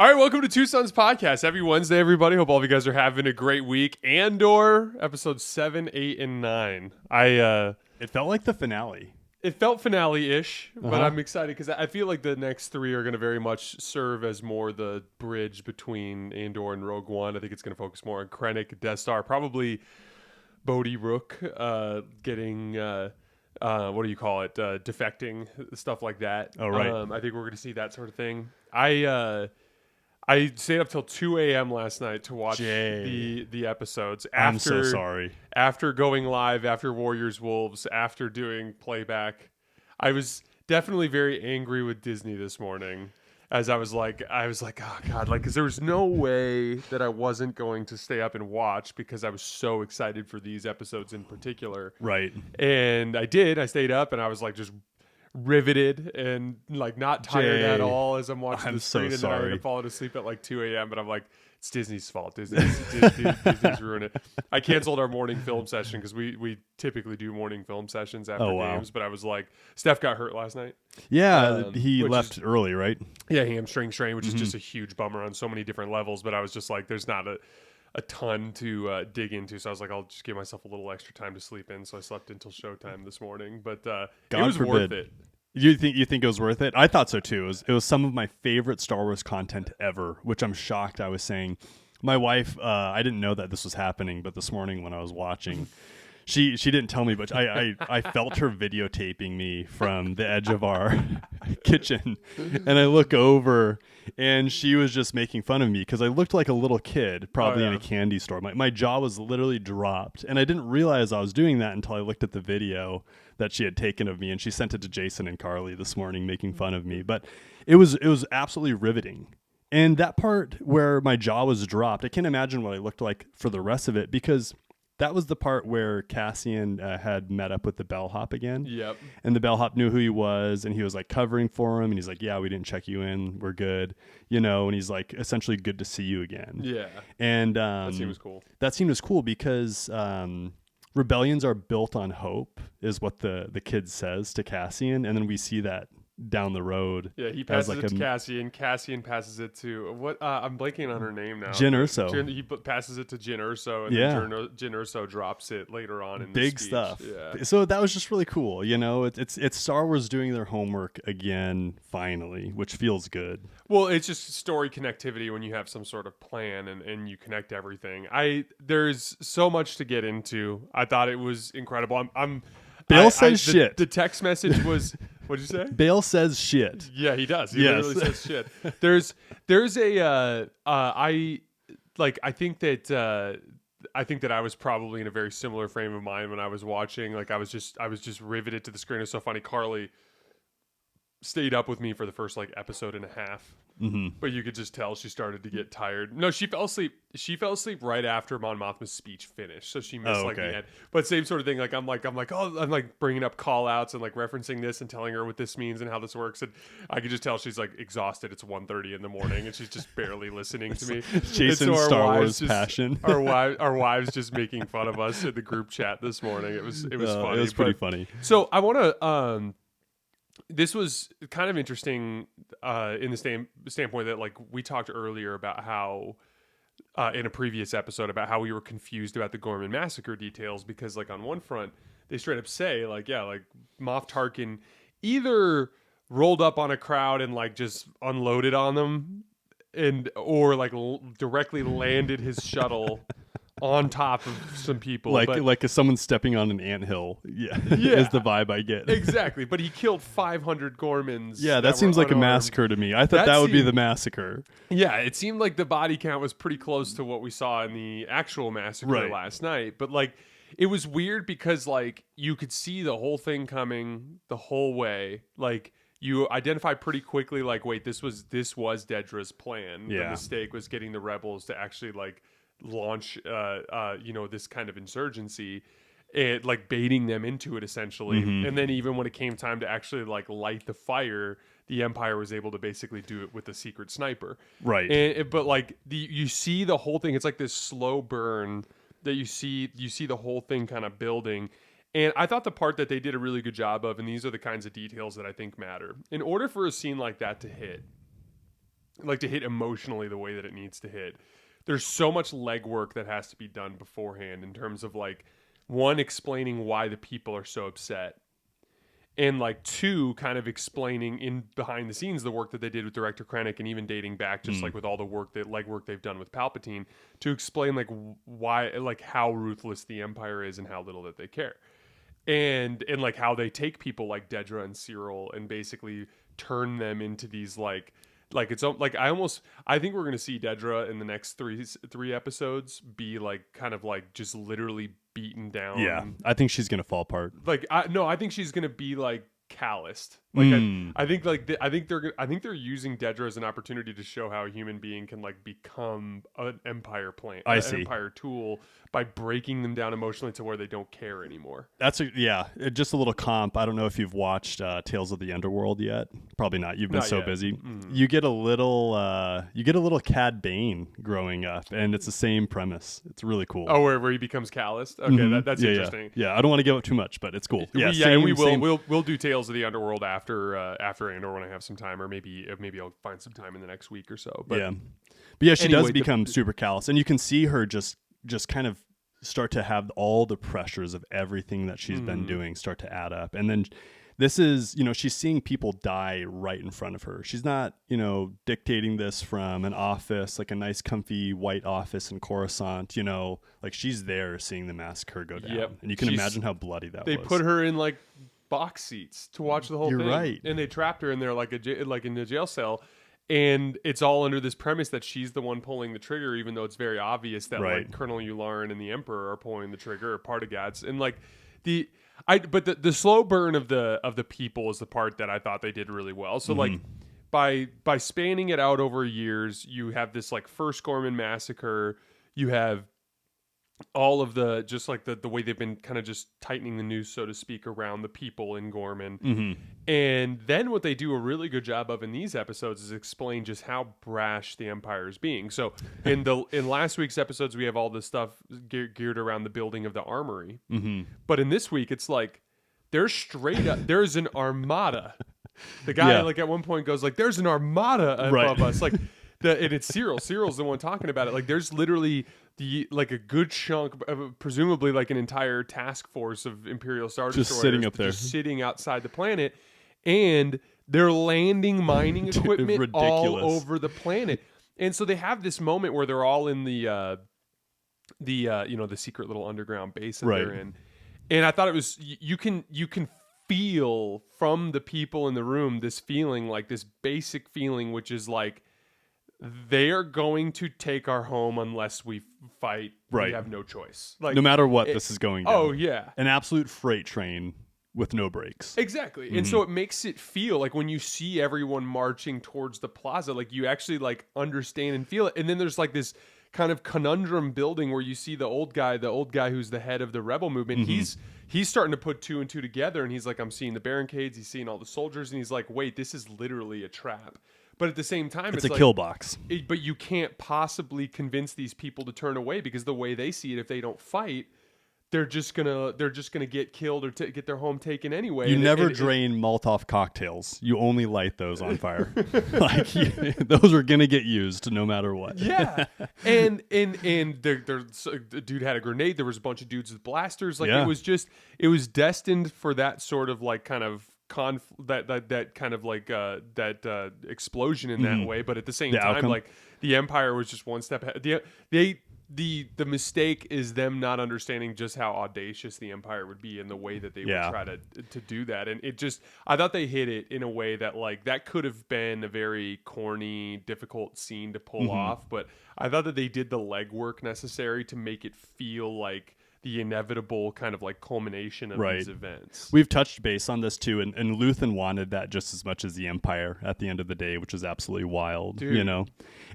All right, welcome to Two Sons Podcast. Happy Wednesday, everybody. Hope all of you guys are having a great week. Andor, episodes 7, 8, and 9. It felt like the finale. It felt finale-ish, but I'm excited because I feel like the next three are going to very much serve as more the bridge between Andor and Rogue One. I think it's going to focus more on Krennic, Death Star, probably Bodhi Rook getting... what do you call it? Defecting, stuff like that. Oh, right. I think we're going to see that sort of thing. I stayed up till 2 a.m. last night to watch the episodes. I'm so sorry. After going live, after Warriors Wolves, after doing playback, I was definitely very angry with Disney this morning. As I was like, oh God, because there was no way that I wasn't going to stay up and watch because I was so excited for these episodes in particular. Right. And I did. I stayed up and I was like just riveted and like not tired at all as I'm watching the screen. So and then I sorry. ended up falling asleep at like 2 a.m. But I'm like, it's Disney's fault. Disney's ruined it. I canceled our morning film session because we typically do morning film sessions after games. But I was like, Steph got hurt last night. Yeah, he left early, right? Yeah, hamstring strain, which is just a huge bummer on so many different levels. But I was just like, there's not a ton to dig into, so I was like, I'll just give myself a little extra time to sleep in. So I slept until showtime this morning, but it was worth it. You think it was worth it? I thought so too. It was some of my favorite Star Wars content ever, which I'm shocked I was saying. My wife, I didn't know that this was happening, but this morning when I was watching, she didn't tell me, but I felt her videotaping me from the edge of our kitchen, and I look over, and she was just making fun of me because I looked like a little kid, probably in a candy store. My jaw was literally dropped, and I didn't realize I was doing that until I looked at the video that she had taken of me, and she sent it to Jason and Carly this morning, making fun of me. But it was absolutely riveting. And that part where my jaw was dropped, I can't imagine what I looked like for the rest of it, because that was the part where Cassian had met up with the bellhop again. Yep. And the bellhop knew who he was, and he was like covering for him, and he's like, yeah, we didn't check you in, we're good, and he's like, essentially, good to see you again. Yeah. And that scene was cool. That scene was cool because rebellions are built on hope, is what the kid says to Cassian, and then we see that down the road. Yeah, he passes it to Cassian. Cassian passes it to what? I'm blanking on her name now. Jyn Erso. He passes it to Jyn Erso, and then Jyn Erso drops it later on in the big speech. Stuff. Yeah. So that was just really cool. It's Star Wars doing their homework again, finally, which feels good. Well, it's just story connectivity when you have some sort of plan and you connect everything. There's so much to get into. I thought it was incredible. Bale says shit. The text message was. What'd you say? Bale says shit. Yeah, he does. He literally says shit. There's a I think that I was probably in a very similar frame of mind when I was watching. Like I was just riveted to the screen. It was so funny. Carly stayed up with me for the first episode and a half. Mm-hmm. But you could just tell she started to get tired. No, she fell asleep. She fell asleep right after Mon Mothma's speech finished, so she missed the end. But same sort of thing. I'm bringing up call outs and referencing this and telling her what this means and how this works. And I could just tell she's exhausted. It's 1:30 in the morning and she's just barely listening to me. Jason's Star Wars passion. Our wives just making fun of us in the group chat this morning. It was funny. It was pretty funny. So I want to. This was kind of interesting in the standpoint that we talked earlier about how in a previous episode about how we were confused about the Gorman massacre details because on one front they straight up say Moff Tarkin either rolled up on a crowd and just unloaded on them or directly landed his shuttle on top of some people, like if someone's stepping on an anthill, is the vibe I get. Exactly, but he killed 500 Gormans. Yeah, that seems like unarmed. A massacre to me. I thought that would be the massacre. Yeah, it seemed like the body count was pretty close to what we saw in the actual massacre last night. But it was weird because you could see the whole thing coming the whole way. You identify pretty quickly. Wait, this was Dedra's plan. Yeah. The mistake was getting the rebels to actually launch this kind of insurgency, and baiting them into it essentially. Mm-hmm. And then even when it came time to actually light the fire, the Empire was able to basically do it with a secret sniper, right? But you see the whole thing, it's this slow burn that you see the whole thing kind of building. And I thought the part that they did a really good job of, and these are the kinds of details that I think matter, in order for a scene like that to hit, like to hit emotionally the way that it needs to hit. There's so much legwork that has to be done beforehand in terms of like, one, explaining why the people are so upset, and like two, kind of explaining in behind the scenes the work that they did with director Krennic, and even dating back just like with all the work that legwork they've done with Palpatine, to explain like why, like how ruthless the Empire is and how little that they care, and like how they take people like Dedra and Syril and basically turn them into these like it's like I think we're gonna see Dedra in the next three episodes be like kind of like just literally beaten down. Yeah, I think she's gonna fall apart. Like I think she's gonna be like calloused. Like I think like I think they're using Dedra as an opportunity to show how a human being can like become an Empire plant, an Empire tool, by breaking them down emotionally to where they don't care anymore. That's just a little comp. I don't know if you've watched Tales of the Underworld yet. Probably not. You've been so busy. You get a little Cad Bane growing up, and it's the same premise. It's really cool. Oh, where he becomes calloused. Okay, that's interesting. Yeah, I don't want to give up too much, but it's cool. And we will. We'll do Tales of the Underworld after Andor when I have some time, or maybe I'll find some time in the next week or so. But she does become super callous, and you can see her just kind of start to have all the pressures of everything that she's been doing start to add up. And then this is, she's seeing people die right in front of her. She's not, dictating this from an office, like a nice comfy white office in Coruscant, like she's there seeing the massacre go down. Yep. And you can imagine how bloody that was. They put her in like box seats to watch the whole thing. You're right. And they trapped her in there like in a jail cell. And it's all under this premise that she's the one pulling the trigger, even though it's very obvious that like Colonel Yularen and the Emperor are pulling the trigger, or Partagatz. And like the slow burn of the people is the part that I thought they did really well. So like by spanning it out over years, you have this like first Gorman massacre, you have all of the just like the way they've been kind of just tightening the noose, so to speak, around the people in Gorman. And then what they do a really good job of in these episodes is explain just how brash the Empire is being. So in last week's episodes, we have all this stuff geared around the building of the armory. But in this week, it's like there's straight up, there's an armada. The guy like at one point goes like, there's an armada above us. Like and it's Syril. Syril's the one talking about it. Like there's literally like a good chunk, presumably like an entire task force of Imperial Star Destroyers just sitting up there, just sitting outside the planet, and they're landing mining equipment all over the planet. And so they have this moment where they're all in the secret little underground base that they're in. And I thought it was you can feel from the people in the room this feeling, like this basic feeling, which is like, they are going to take our home unless we fight. We have no choice. Like no matter what, this is going down. Oh yeah, an absolute freight train with no brakes. Exactly. And so it makes it feel like when you see everyone marching towards the plaza, like you actually like understand and feel it. And then there's like this kind of conundrum building where you see the old guy who's the head of the rebel movement. He's starting to put two and two together, and he's like, I'm seeing the barricades, he's seeing all the soldiers, and he's like, wait, this is literally a trap. But at the same time, it's a like, kill box. But you can't possibly convince these people to turn away, because the way they see it, if they don't fight, they're just gonna get killed or get their home taken anyway. You never drain Molotov cocktails. You only light those on fire. Those are gonna get used no matter what. Yeah, and the dude had a grenade. There was a bunch of dudes with blasters. Like it was destined for that sort of like kind of that kind of like that explosion in that way. But at the same time, outcome, like the Empire was just one step ahead. The mistake is them not understanding just how audacious the Empire would be in the way that they would try to do that. And it just, I thought they hit it in a way that like that could have been a very corny, difficult scene to pull off. But I thought that they did the legwork necessary to make it feel like the inevitable kind of like culmination of these events. We've touched base on this too, and Luthen wanted that just as much as the Empire at the end of the day, which is absolutely wild, you know?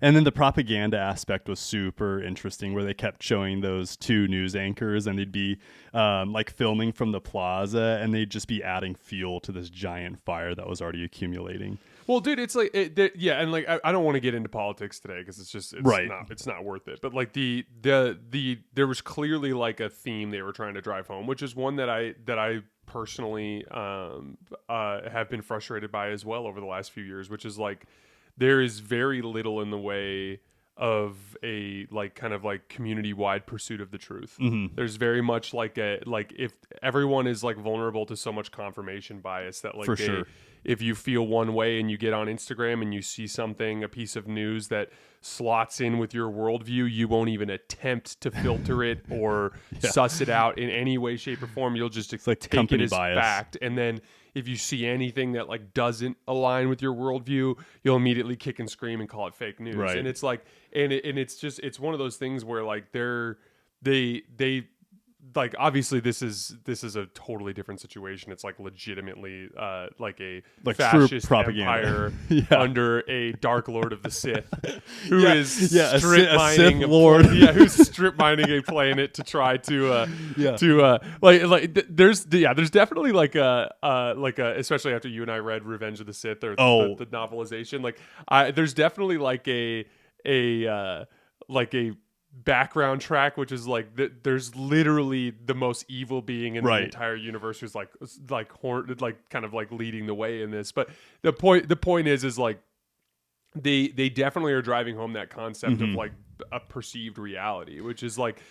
And then the propaganda aspect was super interesting, where they kept showing those two news anchors, and they'd be like filming from the plaza, and they'd just be adding fuel to this giant fire that was already accumulating. Well, dude, it's like, and like I don't want to get into politics today because it's not worth it. But like there was clearly like a theme they were trying to drive home, which is one that I personally have been frustrated by as well over the last few years, which is like there is very little in the way of a like kind of like community wide pursuit of the truth. There's very much like if everyone is like vulnerable to so much confirmation bias that like For sure. if you feel one way and you get on Instagram and you see something, a piece of news that slots in with your worldview, you won't even attempt to filter it or suss it out in any way, shape, or form. You'll just like take it as bias. fact. And then if you see anything that like doesn't align with your worldview, you'll immediately kick and scream and call it fake news. Right. And it's like, and it's just, it's one of those things where like they like obviously this is a totally different situation. It's like legitimately like a like fascist propaganda empire under a Dark Lord of the Sith who is strip mining Sith Lord. who's strip mining a planet to try to there's definitely like a especially after you and I read Revenge of the Sith or the novelization, like there's definitely like a background track which is like there's literally the most evil being in the entire universe who's like kind of like leading the way in this. But the point is like they definitely are driving home that concept of like a perceived reality, which is like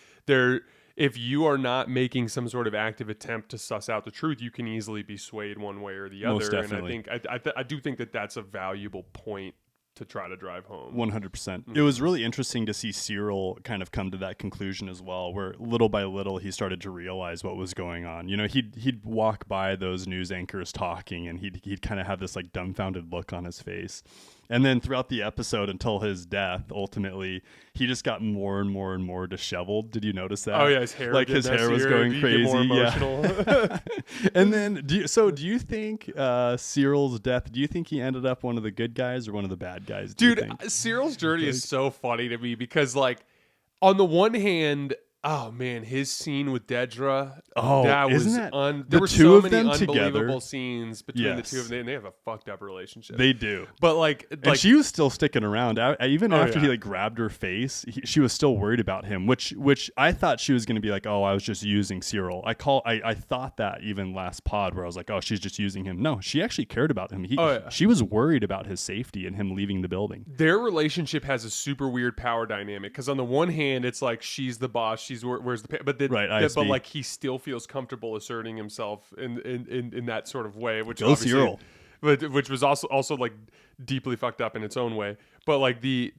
if you are not making some sort of active attempt to suss out the truth, you can easily be swayed one way or the other. Most definitely. And I think I do think that that's a valuable point to try to drive home. 100%. It was really interesting to see Syril kind of come to that conclusion as well, where little by little he started to realize what was going on. You know, he'd walk by those news anchors talking, and he'd kind of have this like dumbfounded look on his face. And then throughout the episode until his death, ultimately, he just got more and more and more disheveled. Did you notice that? Oh yeah, his hair was going crazy. More emotional. Yeah. And then, do you think Cyril's death? Do you think he ended up one of the good guys or one of the bad guys? Dude, Cyril's journey is so funny to me because, like, on the one hand, oh man, his scene with Dedra. That was there were so many unbelievable scenes between the two of them, and they have a fucked up relationship. They do. But like she was still sticking around even after he like grabbed her face. She was still worried about him, which I thought she was going to be like, oh, I was just using Syril. I thought that even last pod where I was like, oh, she's just using him. No, she actually cared about him. She was worried about his safety and him leaving the building. Their relationship has a super weird power dynamic because on the one hand, it's like she's the boss. She's where's the but like he still feels comfortable asserting himself in that sort of way, which Cyril. which was also like deeply fucked up in its own way. But like the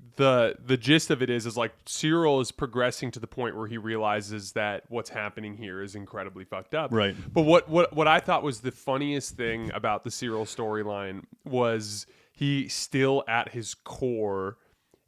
gist of it is like Syril is progressing to the point where he realizes that what's happening here is incredibly fucked up. Right. But what I thought was the funniest thing about the Syril storyline was he still at his core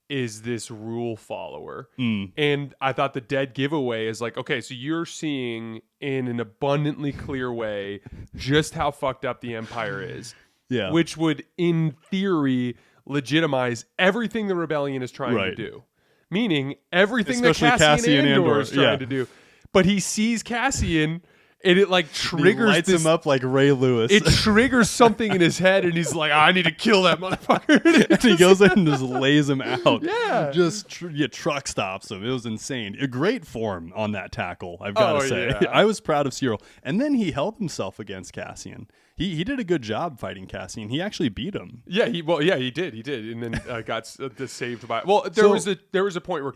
is this rule follower. And I thought the dead giveaway is like, okay, so you're seeing in an abundantly clear way just how fucked up the Empire is. Yeah. Which would, in theory, legitimize everything the rebellion is trying to do. Meaning everything especially that Cassian and Andor is trying to do. But he sees Cassian and it like triggers lights him up like Ray Lewis. It triggers something in his head, and he's like, I need to kill that motherfucker. And he goes in and just lays him out. Yeah. Just truck stops him. It was insane. A great form on that tackle, I've got to say. Yeah. I was proud of Syril. And then he held himself against Cassian. He did a good job fighting Cassian. He actually beat him. Yeah, he did, and then got saved by. Well, there was a point where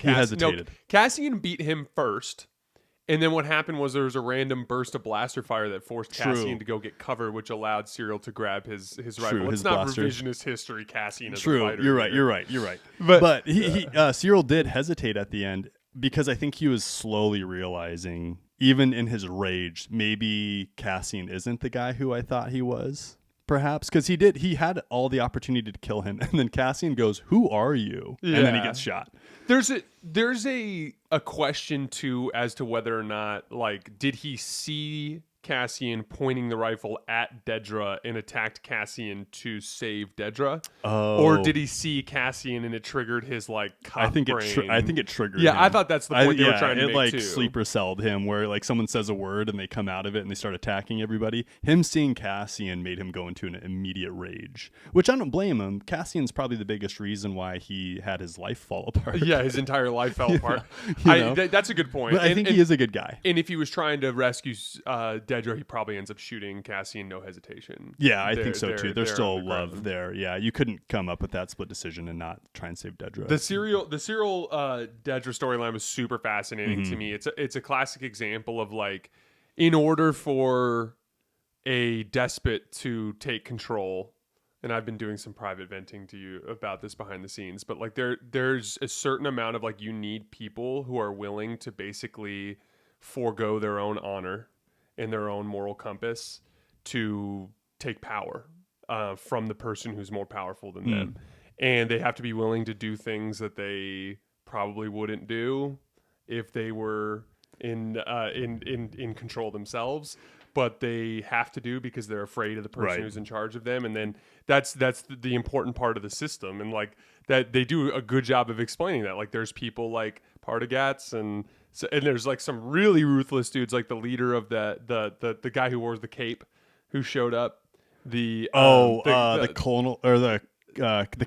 Cassian beat him first. And then what happened was there was a random burst of blaster fire that forced Cassian to go get cover, which allowed Syril to grab his rifle. It's not revisionist history. Cassian is a fighter. You're right. But Syril did hesitate at the end because I think he was slowly realizing, even in his rage, maybe Cassian isn't the guy who I thought he was. Perhaps because he had all the opportunity to kill him, and then Cassian goes, "Who are you?" And then he gets shot. There's a question too as to whether or not, like, did he see Cassian pointing the rifle at Dedra and attacked Cassian to save Dedra, or did he see Cassian and it triggered his like cop I think brain? it triggered. Yeah, him. I thought that's the point they were trying to make like too. Sleeper celled him, where like someone says a word and they come out of it and they start attacking everybody. Him seeing Cassian made him go into an immediate rage, which I don't blame him. Cassian's probably the biggest reason why he had his life fall apart. Yeah, his entire life fell apart. That's a good point. But I think he is a good guy. And if he was trying to rescue Dedra Dedra, he probably ends up shooting Cassian, no hesitation. Yeah, I think so too. There's they're still on the love ground. there. Yeah, you couldn't come up with that split decision and not try and save Dedra. The Syril Dedra storyline was super fascinating Mm-hmm. to me. It's a classic example of like, in order for a despot to take control, and I've been doing some private venting to you about this behind the scenes, but like there's a certain amount of like, you need people who are willing to basically forego their own honor and their own moral compass to take power from the person who's more powerful than them. And they have to be willing to do things that they probably wouldn't do if they were in control themselves, but they have to do because they're afraid of the person Right. who's in charge of them. And then that's the important part of the system, and like that they do a good job of explaining that. Like there's people like Partagats and there's like some really ruthless dudes, like the leader of the guy who wore the cape who showed up. The colonel or the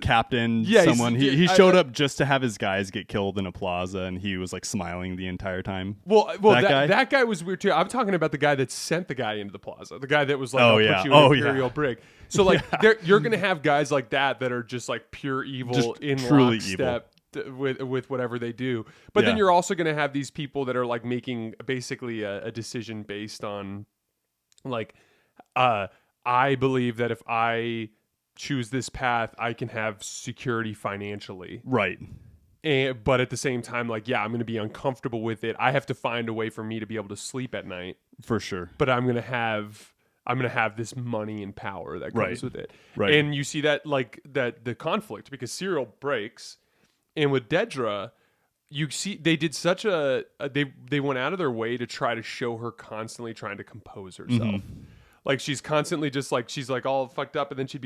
captain, Yeah, someone he showed up just to have his guys get killed in a plaza, and he was like smiling the entire time. Well, guy? that guy was weird too. I'm talking about the guy that sent the guy into the plaza, the guy that was like, Oh, "I'll yeah. put you Oh, in Imperial yeah. brig." So like, you're gonna have guys like that are just like pure evil, Just in truly lockstep with whatever they do. But then Yeah. you're also gonna have these people that are like making basically a decision based on like, I believe that if I choose this path, I can have security financially. Right. But at the same time, like, yeah, I'm going to be uncomfortable with it. I have to find a way for me to be able to sleep at night. For sure. But I'm going to have this money and power that comes Right. with it. Right. And you see that like that the conflict, because Syril breaks, and with Dedra, you see they did such they went out of their way to try to show her constantly trying to compose herself. Like she's constantly just like, she's like all fucked up, and then she'd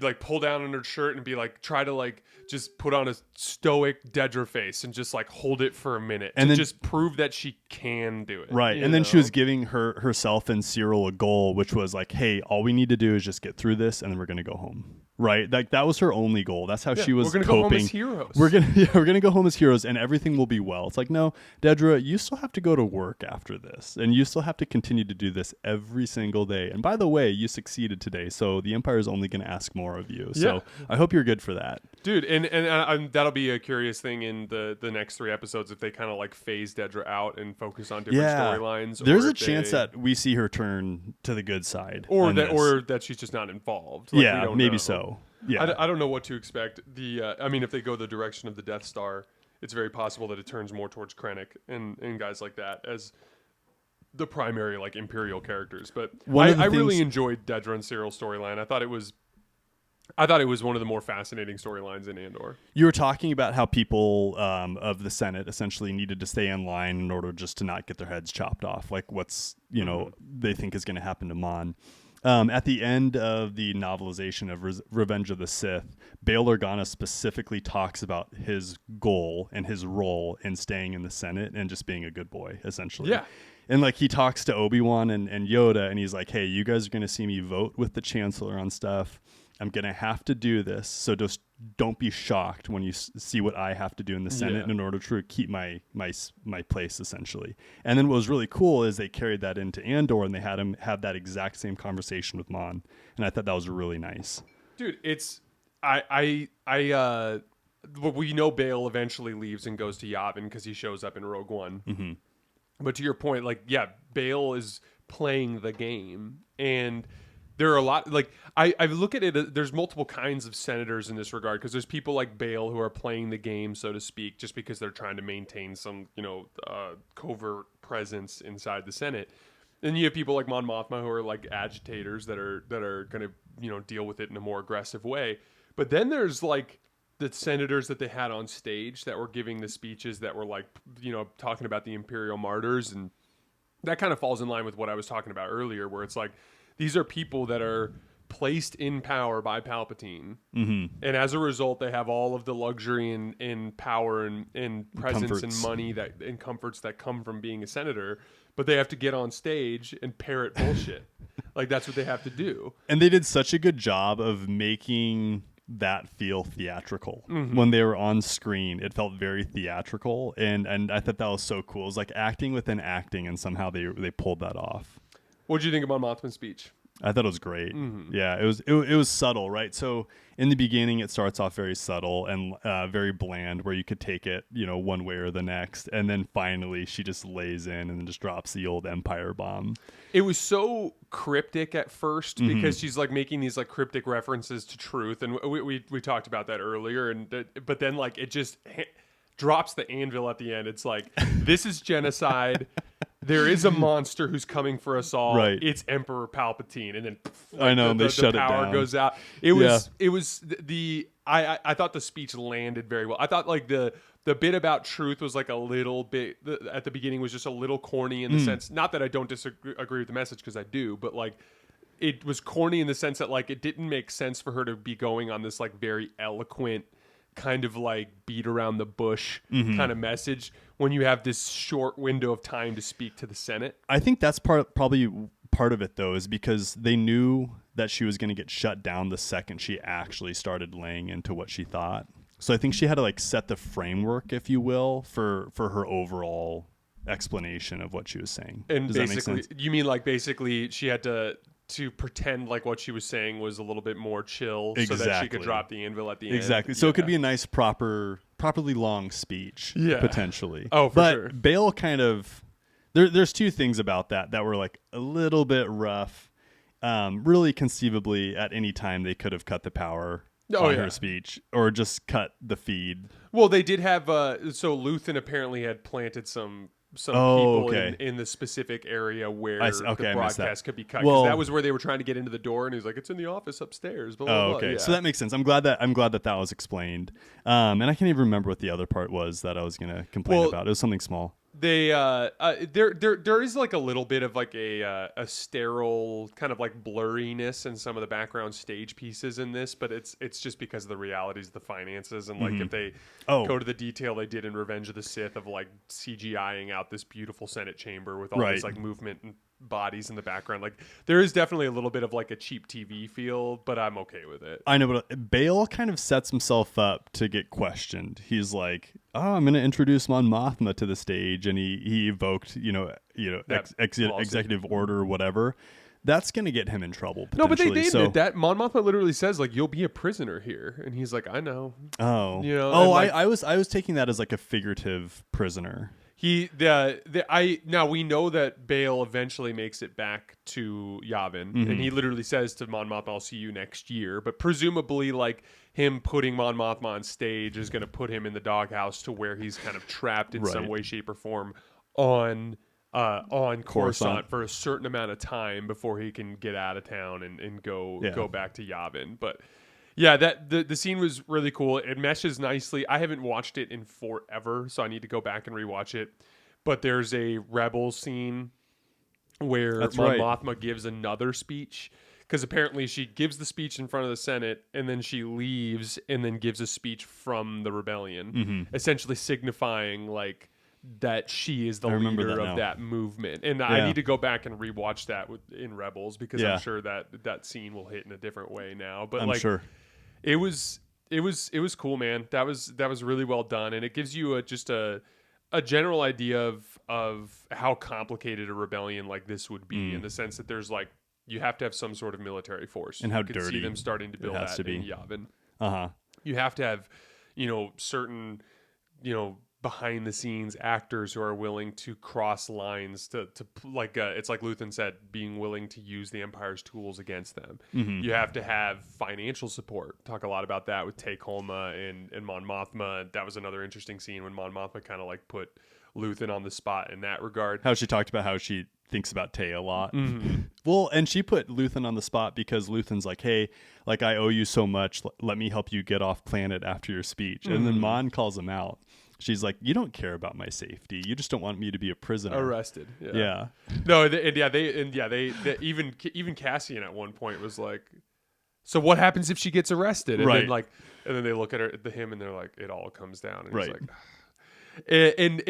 like pull down on her shirt and be like, try to like just put on a stoic Dedra face and just like hold it for a minute And to then, just prove that she can do it. right. you And then she know? was giving herself and Cyril a goal, which was like, hey, all we need to do is just get through this, and then we're gonna go home. Right? Like that was her only goal. That's how she was we're gonna coping. go home as heroes. We're gonna go home as heroes, and everything will be well. It's like, no, Dedra, you still have to go to work after this, and you still have to continue to do this every single day. And by the way, you succeeded today, so the Empire is only going to ask more of you. So I hope you're good for that, dude. And that'll be a curious thing in the next 3 episodes, if they kind of like phase Dedra out and focus on different storylines. There's or a if chance they, that we see her turn to the good side, or on that this. or that she's just not involved. Like, we yeah, don't maybe know. so. Yeah, I don't know what to expect. I mean, if they go the direction of the Death Star, it's very possible that it turns more towards Krennic and guys like that as the primary like Imperial characters. But I really enjoyed Dedra and Syril's storyline. I thought it was one of the more fascinating storylines in Andor. You were talking about how people of the Senate essentially needed to stay in line in order just to not get their heads chopped off, like what's they think is going to happen to Mon. At the end of the novelization of Revenge of the Sith, Bail Organa specifically talks about his goal and his role in staying in the Senate and just being a good boy, essentially. Yeah. And like he talks to Obi-Wan and Yoda, and he's like, hey, you guys are going to see me vote with the Chancellor on stuff. I'm going to have to do this, so just don't be shocked when you see what I have to do in the Senate in order to keep my place, essentially. And then what was really cool is they carried that into Andor, and they had him have that exact same conversation with Mon, and I thought that was really nice. Dude, it's we know Bail eventually leaves and goes to Yavin because he shows up in Rogue One. Mm-hmm. But to your point, like, yeah, Bail is playing the game, and there are a lot, like, I look at it, there's multiple kinds of senators in this regard, because there's people like Bail who are playing the game, so to speak, just because they're trying to maintain some, covert presence inside the Senate. Then you have people like Mon Mothma who are like agitators that are going to, deal with it in a more aggressive way. But then there's like the senators that they had on stage that were giving the speeches that were like, talking about the Imperial martyrs, and that kind of falls in line with what I was talking about earlier, where it's like, these are people that are placed in power by Palpatine. Mm-hmm. And as a result, they have all of the luxury and power and presence comforts. and money and comforts that come from being a senator. But they have to get on stage and parrot bullshit. Like, that's what they have to do. And they did such a good job of making that feel theatrical. Mm-hmm. When they were on screen, it felt very theatrical. And I thought that was so cool. It was like acting within acting, and somehow they pulled that off. What did you think of Mon Mothma's speech? I thought it was great. Mm-hmm. Yeah, it was subtle, right? So in the beginning, it starts off very subtle and very bland, where you could take it, one way or the next, and then finally she just lays in and then just drops the old Empire bomb. It was so cryptic at first because she's like making these like cryptic references to truth, and we talked about that earlier, but then like it just drops the anvil at the end. It's like, this is genocide. There is a monster who's coming for us all. Right. It's Emperor Palpatine, and then I know they shut it down. The power goes out. It was I thought the speech landed very well. I thought like the bit about truth was like a little bit at the beginning was just a little corny in the sense, not that I don't agree with the message, because I do, but like it was corny in the sense that like it didn't make sense for her to be going on this like very eloquent kind of like beat around the bush kind of message when you have this short window of time to speak to the Senate. I think that's probably part of it, though, is because they knew that she was going to get shut down the second she actually started laying into what she thought. So I think she had to like set the framework, if you will, for her overall explanation of what she was saying. And does that make basically, sense? you mean like basically she had to pretend like what she was saying was a little bit more chill so that she could drop the anvil at the end. Exactly. So it could be a nice, properly long speech, potentially. Oh, for but sure. Bail kind of there's two things about that were like a little bit rough. Really, conceivably, at any time they could have cut the power on her speech or just cut the feed. Well, they did have so Luthen apparently had planted some people in the specific area where the broadcast could be cut, because that was where they were trying to get into the door, and he was like, it's in the office upstairs, blah, blah, blah. Yeah. So that makes sense. I'm glad that was explained, and I can't even remember what the other part was that I was gonna complain about. It was something small. They there is like a little bit of like a sterile kind of like blurriness in some of the background stage pieces in this, but it's just because of the realities of the finances, and like if they go to the detail they did in Revenge of the Sith of like CGIing out this beautiful Senate chamber with all this like movement and bodies in the background, like there is definitely a little bit of like a cheap TV feel, but I'm okay with it. I know, but Bail kind of sets himself up to get questioned. He's like, oh, I'm going to introduce Mon Mothma to the stage, and he evoked executive order or whatever. That's going to get him in trouble potentially. No, but they admit that. Mon Mothma literally says like, you'll be a prisoner here, and he's like, I know. I was taking that as like a figurative prisoner. Now we know that Bail eventually makes it back to Yavin, and he literally says to Mon Mothma, I'll see you next year. But presumably, like, him putting Mon Mothma on stage is going to put him in the doghouse to where he's kind of trapped in some way, shape, or form on Coruscant for a certain amount of time before he can get out of town and go back to Yavin. But yeah, the scene was really cool. It meshes nicely. I haven't watched it in forever, so I need to go back and rewatch it. But there's a Rebels scene where Mon Mothma gives another speech, because apparently she gives the speech in front of the Senate, and then she leaves and then gives a speech from the rebellion, essentially signifying like that she is the leader of that movement. And I need to go back and rewatch that in Rebels, because I'm sure that scene will hit in a different way now. But I'm sure. It was cool, man. That was really well done, and it gives you just a general idea of how complicated a rebellion like this would be, in the sense that there's like, you have to have some sort of military force, and how you can dirty see them starting to build that in Yavin. You have to have certain behind the scenes actors who are willing to cross lines to like it's like Luthen said, being willing to use the Empire's tools against them. You have to have financial support. Talk a lot about that with Ghorman and Mon Mothma. That was another interesting scene when Mon Mothma kind of like put Luthen on the spot in that regard. How she talked about how she thinks about Tay a lot. Well, and she put Luthen on the spot because Luthen's like, hey, like, I owe you so much. Let me help you get off planet after your speech. And then Mon calls him out. She's like, you don't care about my safety. You just don't want me to be a prisoner. Arrested. Yeah. No, they even Cassian at one point was like, so what happens if she gets arrested? And then they look at him and they're like, it all comes down. And he's like, and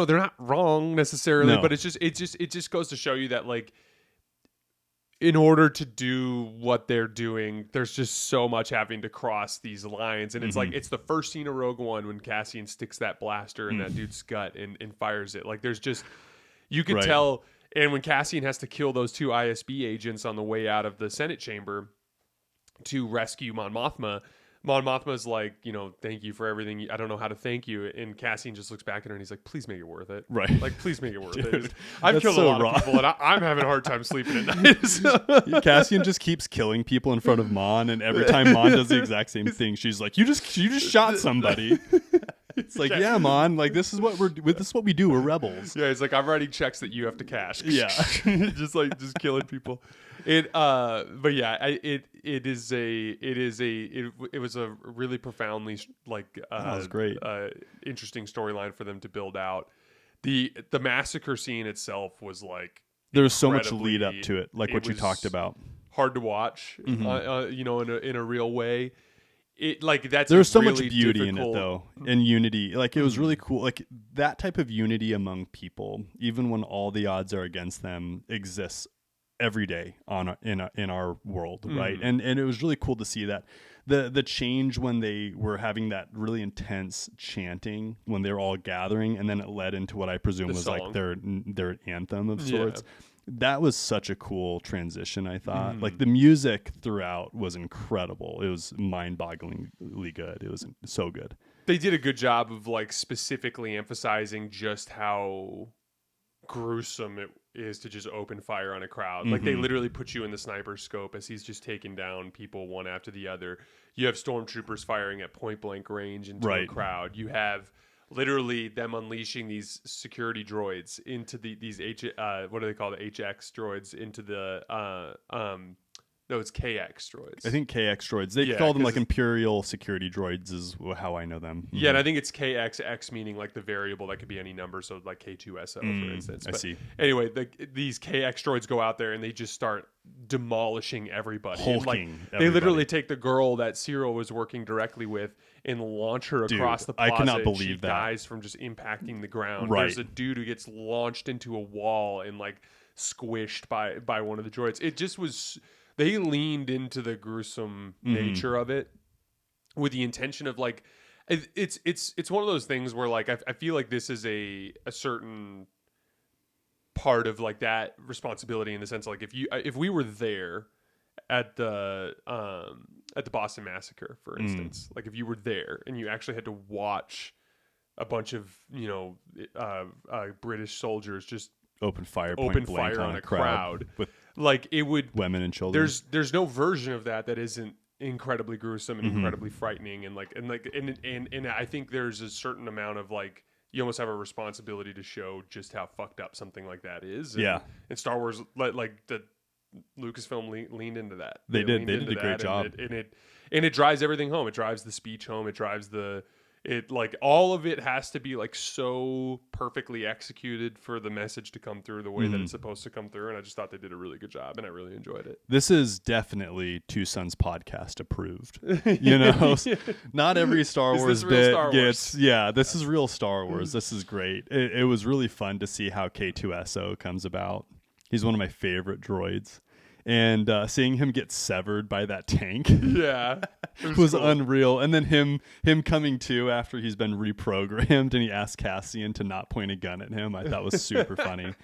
they're not wrong necessarily, but it just goes to show you that like, in order to do what they're doing, there's just so much having to cross these lines. And it's like, it's the first scene of Rogue One when Cassian sticks that blaster in that dude's gut and fires it. Like, there's just, you could tell And when Cassian has to kill those 2 ISB agents on the way out of the Senate chamber to rescue Mon Mothma, Mon Mothma's like, thank you for everything. I don't know how to thank you. And Cassian just looks back at her and he's like, please make it worth it. Right. Like, please make it worth Dude, it. I've killed so a lot raw. of people and I'm having a hard time sleeping at night. So. Cassian just keeps killing people in front of Mon, and every time Mon does the exact same thing, she's like, "You just shot somebody." It's like, yeah, Mon, like this is what we do. We're rebels. Yeah, it's like I'm writing checks that you have to cash. Yeah, just killing people. But yeah, it was a really profoundly that was great. Interesting storyline for them to build out. The massacre scene itself was like there was so much lead up to it, like what you talked about. Hard to watch, in a real way. There's so much beauty in it though, and unity. Like it was really cool. Like that type of unity among people, even when all the odds are against them, exists every day in our world, right? And it was really cool to see that the change when they were having that really intense chanting when they were all gathering, and then it led into what I presume was like their anthem of sorts. Yeah. That was such a cool transition, I thought. Like the music throughout was incredible. It was mind-bogglingly good. It was so good. They did a good job of like specifically emphasizing just how gruesome it is to just open fire on a crowd. Like they literally put you in the sniper scope as he's just taking down people one after the other. You have stormtroopers firing at point blank range into a crowd. You have literally them unleashing these security droids into these what do they call the HX droids into the no, it's KX droids. I think KX droids. They call them like Imperial security droids is how I know them. Yeah, and I think it's KXX meaning like the variable that could be any number, so like K2SO for instance. But I see. Anyway, these KX droids go out there and they just start demolishing everybody. Hulking they literally take the girl that Syril was working directly with and launch her across the plaza. I cannot believe she that. Dies from just impacting the ground. Right. There's a dude who gets launched into a wall and like squished by one of the droids. It just was... They leaned into the gruesome nature of it with the intention of like, it's one of those things where like I feel like this is a certain part of like that responsibility in the sense of like if we were there at the Boston Massacre, for instance, like if you were there and you actually had to watch a bunch of British soldiers just open fire on a crowd with like it would women and children. There's no version of that isn't incredibly gruesome and incredibly frightening and I think there's a certain amount of like you almost have a responsibility to show just how fucked up something like that is. And Star Wars like the Lucasfilm leaned into that. They did a great job. And it drives everything home. It drives the speech home. It drives it like all of it has to be like so perfectly executed for the message to come through the way that it's supposed to come through. And I just thought they did a really good job and I really enjoyed it. This is definitely Two Sons podcast approved. You know, not every Star Wars bit gets, this is real Star Wars. This is great. It was really fun to see how K2SO comes about. He's one of my favorite droids. And seeing him get severed by that tank was cool. Unreal. And then him coming to after he's been reprogrammed and he asked Cassian to not point a gun at him. I thought was super funny.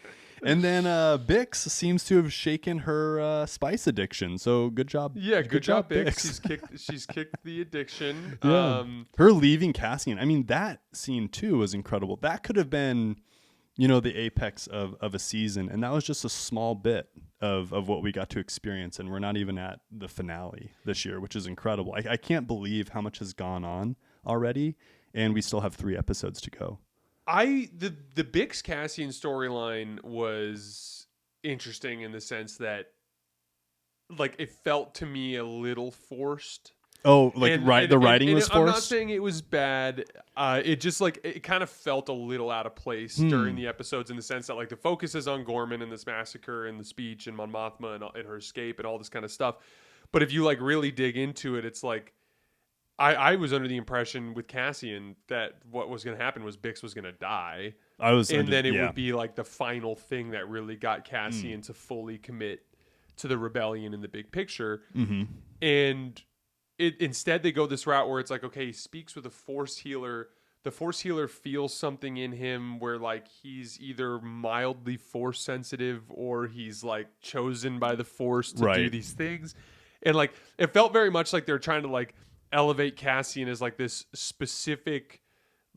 And then Bix seems to have shaken her spice addiction. So good job. Yeah, good job, Bix. She's kicked the addiction. Yeah. Her leaving Cassian. I mean, that scene too was incredible. That could have been, the apex of a season. And that was just a small bit of what we got to experience. And we're not even at the finale this year, which is incredible. I can't believe how much has gone on already. And we still have 3 episodes to go. The Bix Cassian storyline was interesting in the sense that like it felt to me a little forced. Oh, like the writing was forced? I'm not saying it was bad. It just like it kind of felt a little out of place during the episodes in the sense that like the focus is on Gorman and this massacre and the speech and Mon Mothma and her escape and all this kind of stuff. But if you like really dig into it, it's like I was under the impression with Cassian that what was going to happen was Bix was going to die. Then it would be like the final thing that really got Cassian to fully commit to the rebellion in the big picture. And instead they go this route where it's like, okay, he speaks with a Force healer the Force healer feels something in him where like he's either mildly Force sensitive or he's like chosen by the Force to do these things. And like it felt very much like they're trying to like elevate Cassian as like this specific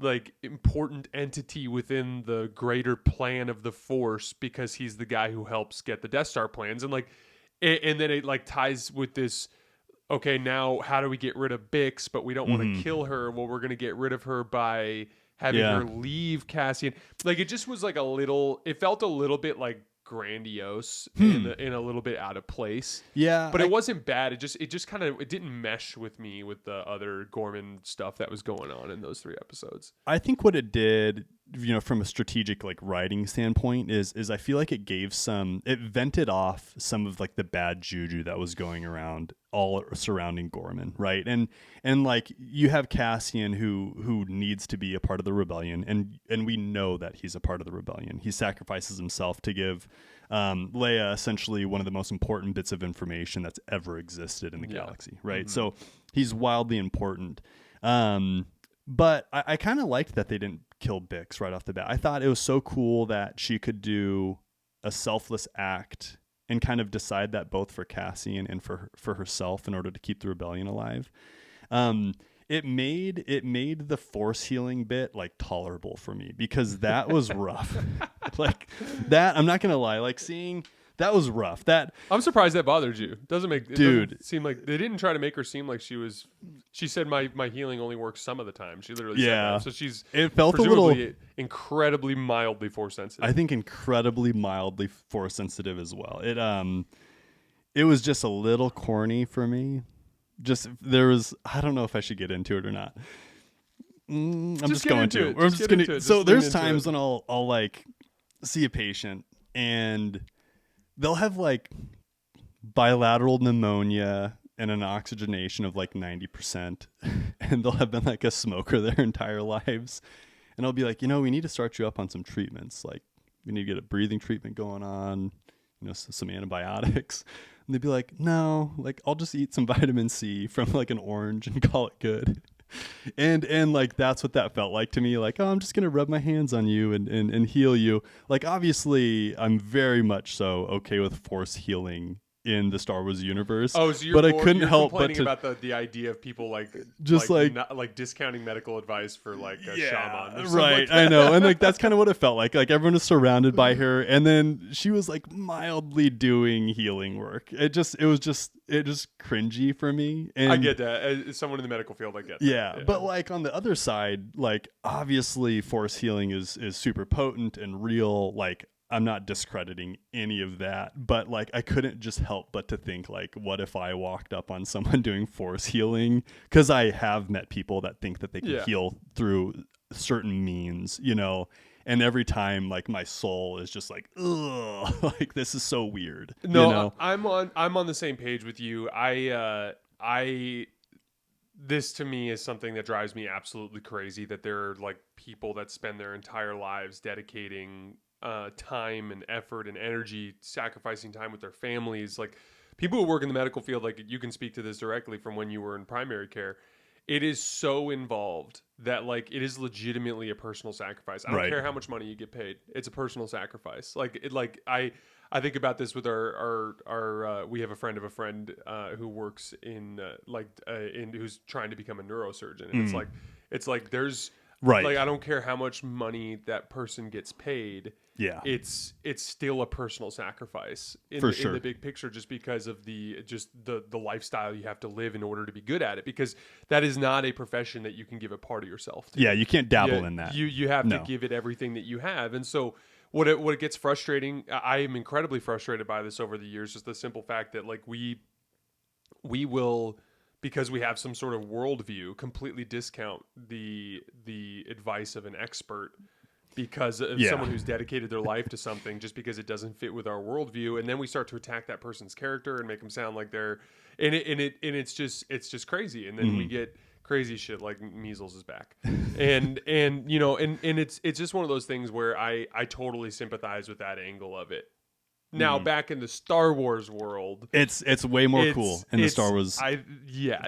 like important entity within the greater plan of the Force because he's the guy who helps get the Death Star plans. And like and then it like ties with this, okay, now how do we get rid of Bix, but we don't want to kill her? Well, we're going to get rid of her by having her leave Cassian. Like it just was like it felt a little bit like grandiose and a little bit out of place. Yeah. But it wasn't bad. It just kind of, it didn't mesh with me with the other Gorman stuff that was going on in those 3 episodes. I think what it did, from a strategic like writing standpoint is I feel like it vented off some of like the bad juju that was going around all surrounding Gorman, right? And like you have Cassian who needs to be a part of the rebellion, and we know that he's a part of the rebellion. He sacrifices himself to give Leia essentially one of the most important bits of information that's ever existed in the galaxy, right? So he's wildly important. But I kind of liked that they didn't kill Bix right off the bat. I thought it was so cool that she could do a selfless act and kind of decide that both for Cassian and for herself in order to keep the rebellion alive. It made the Force healing bit like tolerable for me because that was rough. Like that, I'm not gonna lie. Like seeing that was rough. That I'm surprised that bothered you. Doesn't seem like they didn't try to make her seem like she was. She said my healing only works some of the time. She literally said that. So it felt a little incredibly mildly Force sensitive. I think incredibly mildly Force sensitive as well. It was just a little corny for me. I don't know if I should get into it or not. I'm just going to. So there's times when I'll like see a patient and they'll have like bilateral pneumonia and an oxygenation of like 90%, and they'll have been like a smoker their entire lives. And I'll be like, we need to start you up on some treatments. Like we need to get a breathing treatment going on, some antibiotics. And they'd be like, no, like I'll just eat some vitamin C from like an orange and call it good. And like that's what that felt like to me. Like, oh, I'm just gonna rub my hands on you and heal you. Like obviously I'm very much so okay with Force healing in the Star Wars universe. Oh, so but I couldn't help but to about the idea of people like just like discounting medical advice for like a shaman, right? Like I know, and like that's kind of what it felt like. Like everyone was surrounded by her, and then she was like mildly doing healing work. It just cringy for me. And I get that as someone in the medical field. I get that. Yeah, but like on the other side, like obviously Force healing is super potent and real. Like I'm not discrediting any of that, but like I couldn't just help but to think like, what if I walked up on someone doing Force healing? Because I have met people that think that they can heal through certain means, and every time like my soul is just like, ugh, like this is so weird. No, I'm on the same page with you. This to me is something that drives me absolutely crazy, that there are like people that spend their entire lives dedicating time and effort and energy, sacrificing time with their families. Like people who work in the medical field, like you can speak to this directly from when you were in primary care. It is so involved that like it is legitimately a personal sacrifice. I don't care how much money you get paid. It's a personal sacrifice. I think about this with our we have a friend of a friend who works in who's trying to become a neurosurgeon, and it's like there's like I don't care how much money that person gets paid. Yeah, it's still a personal sacrifice in the big picture, just because of the lifestyle you have to live in order to be good at it, because that is not a profession that you can give a part of yourself to. Yeah, you can't dabble in that. You have to give it everything that you have. And so what gets frustrating, I am incredibly frustrated by this over the years, just the simple fact that like we will, because we have some sort of worldview, completely discount the advice of an expert because of someone who's dedicated their life to something, just because it doesn't fit with our worldview. And then we start to attack that person's character and make them sound like they're, and it's just crazy. And then we get crazy shit like measles is back. and it's just one of those things where I totally sympathize with that angle of it. Now back in the Star Wars world, it's way more cool in the Star Wars.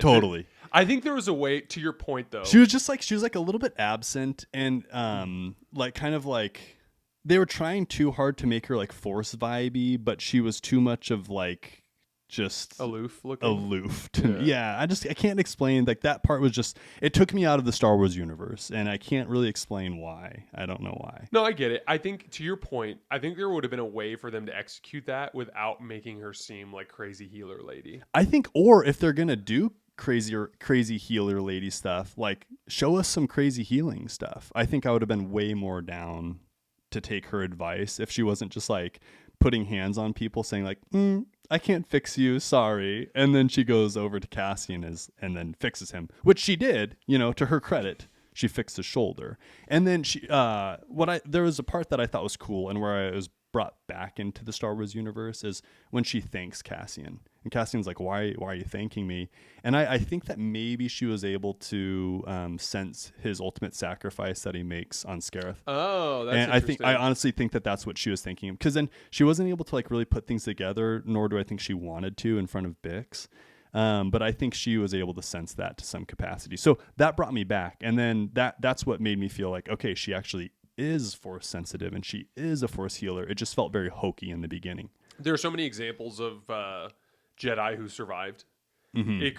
Totally. I think there was a way, to your point though. She was like a little bit absent, and like kind of like they were trying too hard to make her like Force vibey, but she was too much of like just aloof looking. Yeah, I can't explain. Like that part was just, it took me out of the Star Wars universe, and I can't really explain why. I don't know why. No, I get it. I think, to your point, I think there would have been a way for them to execute that without making her seem like crazy healer lady. I think, or if they're gonna do crazy healer lady stuff, like show us some crazy healing stuff. I think I would have been way more down to take her advice if she wasn't just like putting hands on people saying like, I can't fix you, sorry. And then she goes over to Cassian and then fixes him, which she did, to her credit. She fixed his shoulder. And then there was a part that I thought was cool and where I was brought back into the Star Wars universe is when she thanks Cassian. And Cassian's like, why are you thanking me? And I think that maybe she was able to sense his ultimate sacrifice that he makes on Scarif. Oh, that's and interesting. I honestly think that that's what she was thinking, because then she wasn't able to like really put things together, nor do I think she wanted to in front of Bix. But I think she was able to sense that to some capacity. So that brought me back. And then that's what made me feel like, okay, she actually is Force sensitive and she is a Force healer. It just felt very hokey in the beginning. There are so many examples of Jedi who survived. Mm-hmm. It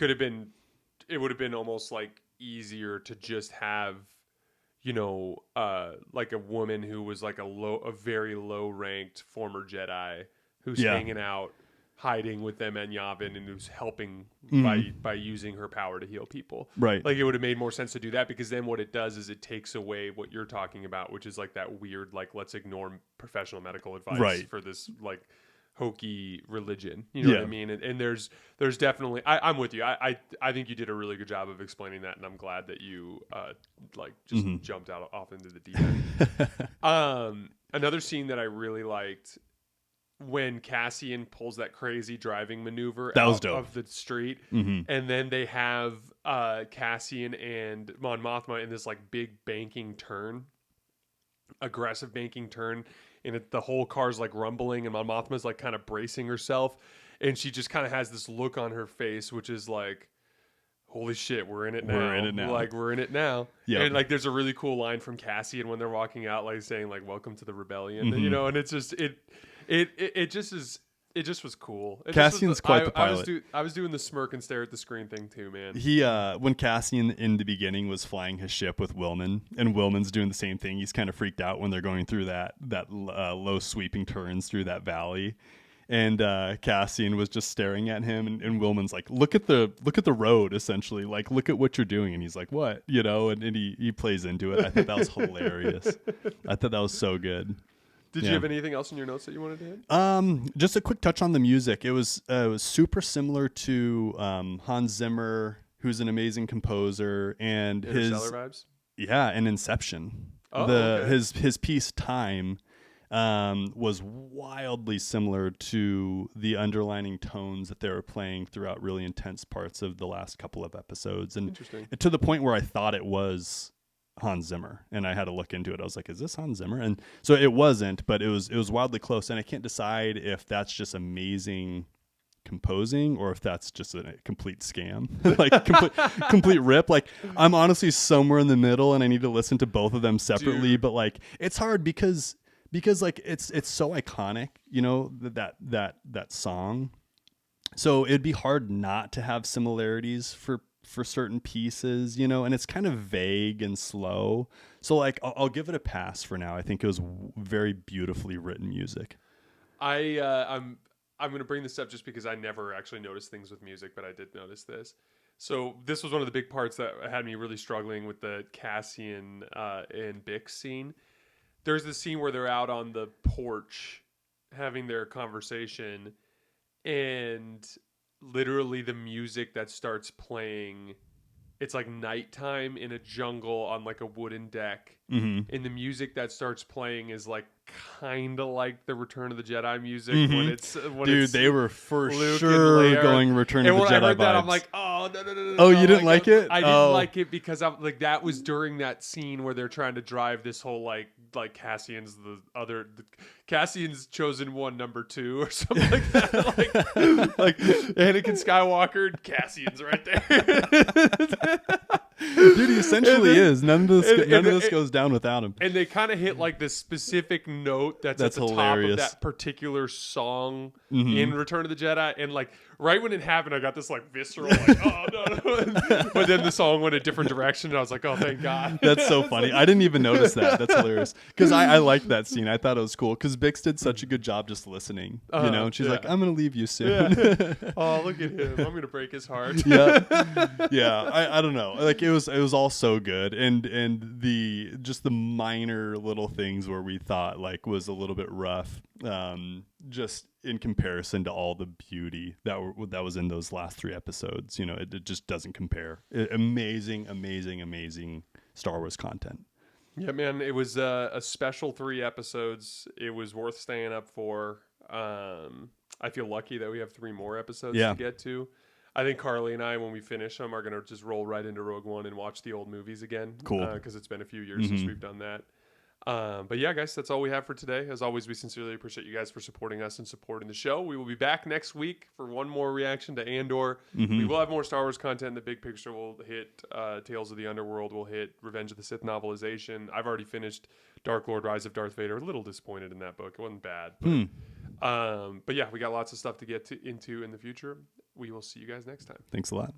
would have been almost like easier to just have, like a woman who was like a very low ranked former Jedi who's hanging out, hiding with them and Yavin, and who's helping by using her power to heal people. Right. Like it would have made more sense to do that, because then what it does is it takes away what you're talking about, which is like that weird, like, let's ignore professional medical advice for this like hokey religion. You know what I mean? And there's definitely, I'm with you. I think you did a really good job of explaining that, and I'm glad that you jumped out off into the deep end. Another scene that I really liked, when Cassian pulls that crazy driving maneuver out of the street, and then they have Cassian and Mon Mothma in this like big aggressive banking turn, and the whole car's like rumbling, and Mon Mothma's like kind of bracing herself, and she just kind of has this look on her face, which is like, holy shit, we're in it now. Like, we're in it now. Yep. And like, there's a really cool line from Cassian when they're walking out, like saying like, welcome to the rebellion, and it's just, it just was cool. Cassian's quite the pilot. I was doing the smirk and stare at the screen thing too, man. He when Cassian in the beginning was flying his ship with Willman, and Willman's doing the same thing. He's kind of freaked out when they're going through that low sweeping turns through that valley, and Cassian was just staring at him, and Willman's like, look at the road, essentially, like, look at what you're doing, and he's like, what, and he plays into it. I thought that was hilarious. I thought that was so good. Did you have anything else in your notes that you wanted to hit? Just a quick touch on the music. It was super similar to Hans Zimmer, who's an amazing composer, and Interstellar vibes. Yeah, and Inception. His piece Time was wildly similar to the underlining tones that they were playing throughout really intense parts of the last couple of episodes, and to the point where I thought it was Hans Zimmer, and I had to look into it. I was like, is this Hans Zimmer? And so it wasn't, but it was wildly close, and I can't decide if that's just amazing composing or if that's just a complete scam, like complete rip. Like, I'm honestly somewhere in the middle, and I need to listen to both of them separately. Dude. But like, it's hard because like it's so iconic, that song. So it'd be hard not to have similarities for certain pieces, and it's kind of vague and slow. So like, I'll give it a pass for now. I think it was very beautifully written music. I'm going to bring this up just because I never actually noticed things with music, but I did notice this. So this was one of the big parts that had me really struggling with the Cassian and Bix scene. There's this scene where they're out on the porch having their conversation, and literally the music that starts playing, it's like nighttime in a jungle on like a wooden deck, and the music that starts playing is like kind of like the Return of the Jedi music when they were for Luke sure going Return of the Jedi vibes. And when I heard that, I'm like, oh no. Oh, you didn't like it? I didn't like it because I'm like, that was during that scene where they're trying to drive this whole like like Cassian's chosen one number 2 or something like that. like Anakin Skywalker, and Cassian's right there. Dude, he essentially is. None of this goes down without him. And they kind of hit like this specific note that's at the hilarious. top of that particular song in Return of the Jedi. And like right when it happened, I got this like visceral, like, oh no. But then the song went a different direction, and I was like, oh, thank God. That's so funny. I didn't even notice that. That's hilarious. Because I liked that scene. I thought it was cool. Because Bix did such a good job just listening. And she's like, I'm going to leave you soon. Yeah. Oh, look at him. I'm going to break his heart. Yeah. I don't know. Like it was all so good. And the just the minor little things where we thought like was a little bit rough. Just in comparison to all the beauty that was in those last 3 episodes, it just doesn't compare. Amazing Star Wars content. Yeah, man, it was a special 3 episodes. It was worth staying up for. I feel lucky that we have 3 more episodes to get to. I think Carly and I, when we finish them, are going to just roll right into Rogue One and watch the old movies again. Cool. Because it's been a few years since we've done that. But yeah, guys, that's all we have for today. As always, we sincerely appreciate you guys for supporting us and supporting the show. We will be back next week for one more reaction to Andor. We will have more Star Wars content. The big picture will hit Tales of the Underworld. We'll hit Revenge of the Sith novelization. I've already finished Dark Lord: Rise of Darth Vader. A little disappointed in that book. It wasn't bad. But yeah, we got lots of stuff to get into in the future. We will see you guys next time. Thanks a lot.